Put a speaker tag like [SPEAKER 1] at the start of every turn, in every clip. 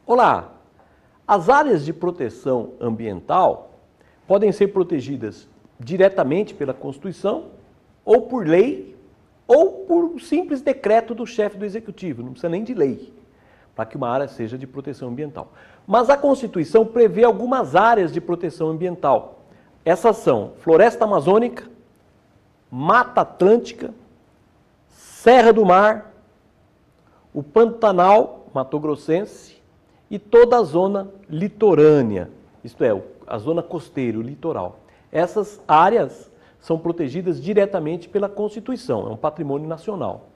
[SPEAKER 1] Olá! As áreas de proteção ambiental podem ser protegidas diretamente pela Constituição, ou por lei, ou por um simples decreto do chefe do Executivo, não precisa nem de lei, para que uma área seja de proteção ambiental. Mas a Constituição prevê algumas áreas de proteção ambiental. Essas são Floresta Amazônica, Mata Atlântica, Serra do Mar, o Pantanal Mato-Grossense e toda a zona litorânea, isto é, a zona costeira, o litoral. Essas áreas são protegidas diretamente pela Constituição, é um patrimônio nacional.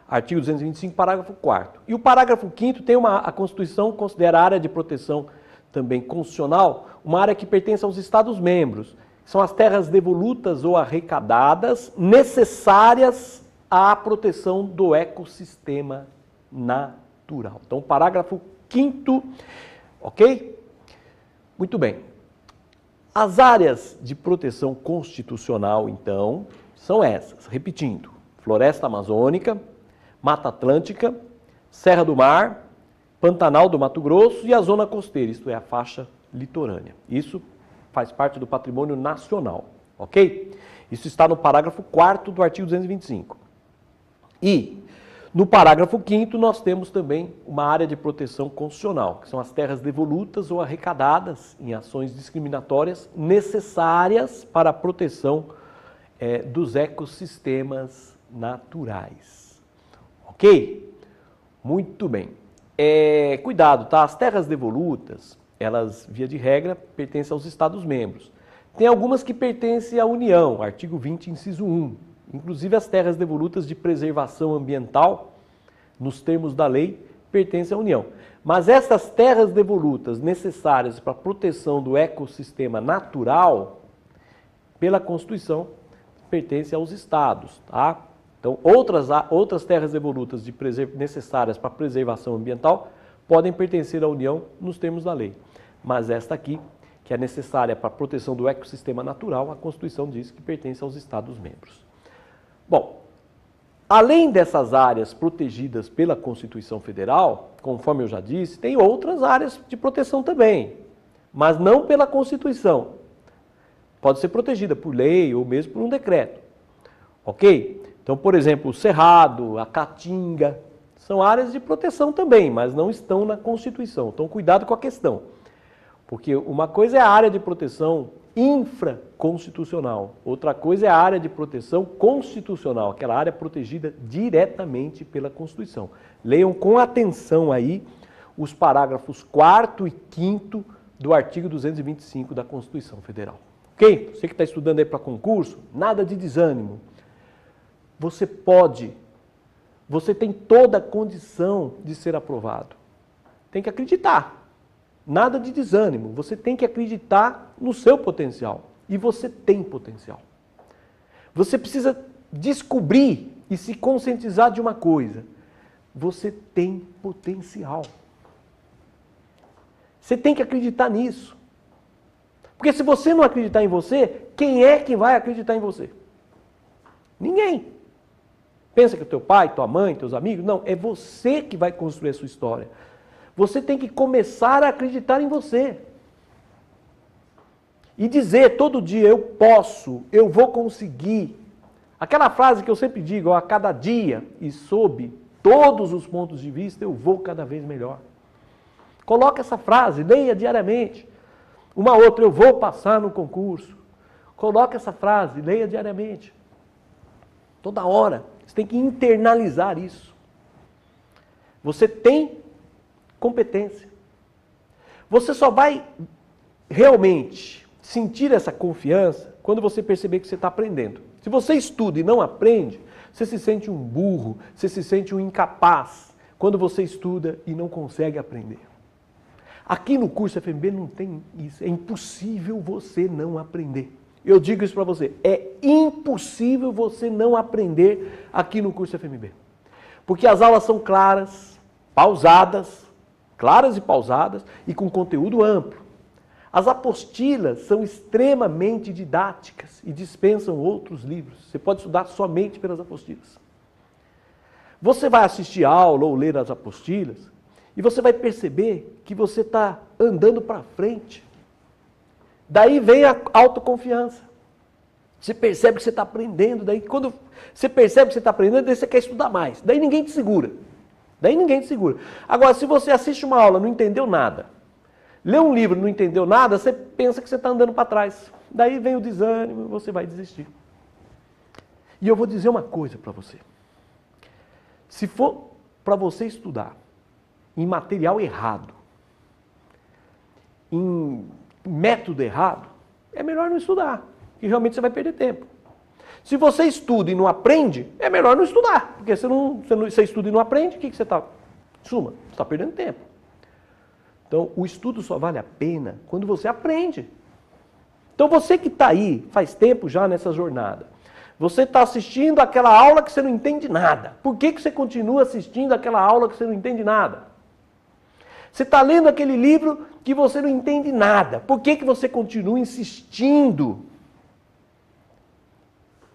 [SPEAKER 1] Artigo 225, parágrafo 4º. E o parágrafo 5º tem a Constituição considera a área de proteção também constitucional uma área que pertence aos Estados-membros. São as terras devolutas ou arrecadadas necessárias à proteção do ecossistema natural. Então, parágrafo 5º, ok? Muito bem. As áreas de proteção constitucional, então, são essas, repetindo: Floresta Amazônica, Mata Atlântica, Serra do Mar, Pantanal do Mato Grosso e a zona costeira, isto é, a faixa litorânea. Isso faz parte do patrimônio nacional, ok? Isso está no parágrafo 4º do artigo 225. E no parágrafo 5º nós temos também uma área de proteção constitucional, que são as terras devolutas ou arrecadadas em ações discriminatórias necessárias para a proteção dos ecossistemas naturais. Ok? Muito bem. Cuidado, tá? As terras devolutas, elas, via de regra, pertencem aos Estados-membros. Tem algumas que pertencem à União, artigo 20, inciso 1. Inclusive as terras devolutas de preservação ambiental, nos termos da lei, pertencem à União. Mas essas terras devolutas necessárias para a proteção do ecossistema natural, pela Constituição, pertencem aos Estados, tá? Então, outras terras devolutas necessárias para a preservação ambiental podem pertencer à União nos termos da lei. Mas esta aqui, que é necessária para a proteção do ecossistema natural, a Constituição diz que pertence aos Estados-membros. Bom, além dessas áreas protegidas pela Constituição Federal, conforme eu já disse, tem outras áreas de proteção também, mas não pela Constituição. Pode ser protegida por lei ou mesmo por um decreto. Ok? Então, por exemplo, o Cerrado, a Caatinga, são áreas de proteção também, mas não estão na Constituição. Então, cuidado com a questão. Porque uma coisa é a área de proteção infraconstitucional, outra coisa é a área de proteção constitucional, aquela área protegida diretamente pela Constituição. Leiam com atenção aí os parágrafos 4º e 5º do artigo 225 da Constituição Federal. Ok? Você que está estudando aí para concurso, nada de desânimo. Você tem toda a condição de ser aprovado. Tem que acreditar. Nada de desânimo. Você tem que acreditar no seu potencial. E você tem potencial. Você precisa descobrir e se conscientizar de uma coisa. Você tem potencial. Você tem que acreditar nisso. Porque se você não acreditar em você, quem é que vai acreditar em você? Ninguém. Pensa que é teu pai, tua mãe, teus amigos? Não, é você que vai construir a sua história. Você tem que começar a acreditar em você. E dizer todo dia, eu posso, eu vou conseguir. Aquela frase que eu sempre digo, a cada dia e sob todos os pontos de vista, eu vou cada vez melhor. Coloque essa frase, leia diariamente. Uma outra, eu vou passar no concurso. Coloque essa frase, leia diariamente. Toda hora. Você tem que internalizar isso. Você tem competência. Você só vai realmente sentir essa confiança quando você perceber que você está aprendendo. Se você estuda e não aprende, você se sente um burro, você se sente um incapaz quando você estuda e não consegue aprender. Aqui no curso FMB não tem isso. É impossível você não aprender. Eu digo isso para você. É impossível você não aprender aqui no curso FMB. Porque as aulas são claras e pausadas e com conteúdo amplo. As apostilas são extremamente didáticas e dispensam outros livros. Você pode estudar somente pelas apostilas. Você vai assistir aula ou ler as apostilas E você vai perceber que você está andando para frente. Daí vem a autoconfiança. Você percebe que você está aprendendo. Daí quando você percebe que você está aprendendo, daí você quer estudar mais. Daí ninguém te segura. Agora, se você assiste uma aula, não entendeu nada, lê um livro, não entendeu nada, você pensa que você está andando para trás. Daí vem o desânimo e você vai desistir. E eu vou dizer uma coisa para você. Se for para você estudar em material errado, em método errado, é melhor não estudar, porque realmente você vai perder tempo. Se você estuda e não aprende, é melhor não estudar, porque você estuda e não aprende, o que você está? Suma, você está perdendo tempo. Então, o estudo só vale a pena quando você aprende. Então, você que está aí, faz tempo já nessa jornada, você está assistindo aquela aula que você não entende nada. Por que você continua assistindo aquela aula que você não entende nada? Você está lendo aquele livro que você não entende nada. Por que você continua insistindo?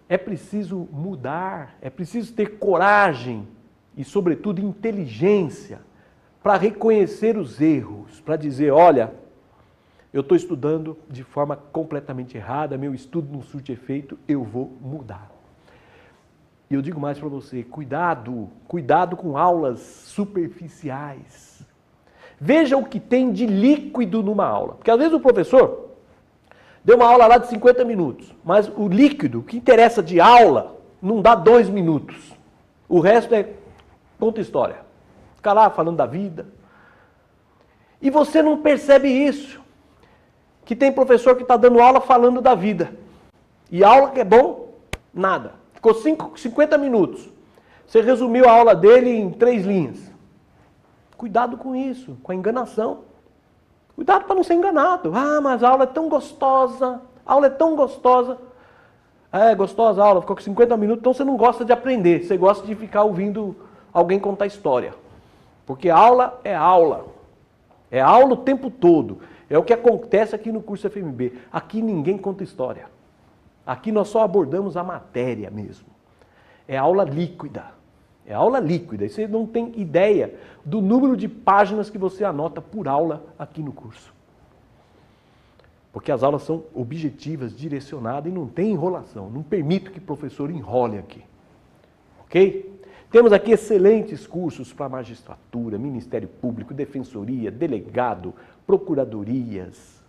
[SPEAKER 1] É preciso mudar, é preciso ter coragem e, sobretudo, inteligência para reconhecer os erros, para dizer, olha, eu estou estudando de forma completamente errada, meu estudo não surte efeito, eu vou mudar. E eu digo mais para você, cuidado com aulas superficiais. Veja o que tem de líquido numa aula. Porque às vezes o professor deu uma aula lá de 50 minutos, mas o líquido, o que interessa de aula, não dá 2 minutos. O resto é conta história. Fica lá falando da vida. E você não percebe isso. Que tem professor que está dando aula falando da vida. E aula que é bom, nada. Ficou 50 minutos. Você resumiu a aula dele em 3 linhas. Cuidado com isso, com a enganação. Cuidado para não ser enganado. Ah, mas a aula é tão gostosa. A aula é tão gostosa. É gostosa a aula, ficou com 50 minutos, então você não gosta de aprender. Você gosta de ficar ouvindo alguém contar história. Porque aula é aula. É aula o tempo todo. É o que acontece aqui no curso FMB. Aqui ninguém conta história. Aqui nós só abordamos a matéria mesmo. É aula líquida. É aula líquida. E você não tem ideia do número de páginas que você anota por aula aqui no curso. Porque as aulas são objetivas, direcionadas e não tem enrolação. Não permito que o professor enrole aqui. Ok? Temos aqui excelentes cursos para magistratura, Ministério Público, Defensoria, delegado, procuradorias,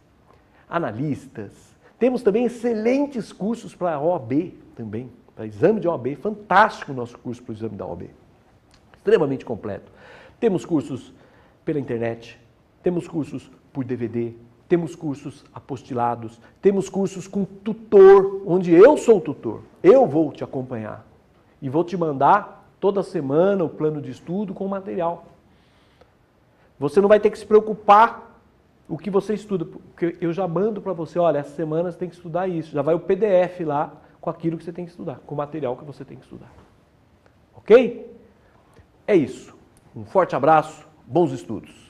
[SPEAKER 1] analistas. Temos também excelentes cursos para a OAB também, para exame de OAB. Fantástico o nosso curso para o exame da OAB. Extremamente completo. Temos cursos pela internet, temos cursos por DVD, temos cursos apostilados, temos cursos com tutor, onde eu sou o tutor. Eu vou te acompanhar e vou te mandar toda semana o plano de estudo com o material. Você não vai ter que se preocupar o que você estuda, porque eu já mando para você, olha, essa semana você tem que estudar isso. Já vai o PDF lá com aquilo que você tem que estudar, com o material que você tem que estudar. Ok? É isso. Um forte abraço, bons estudos.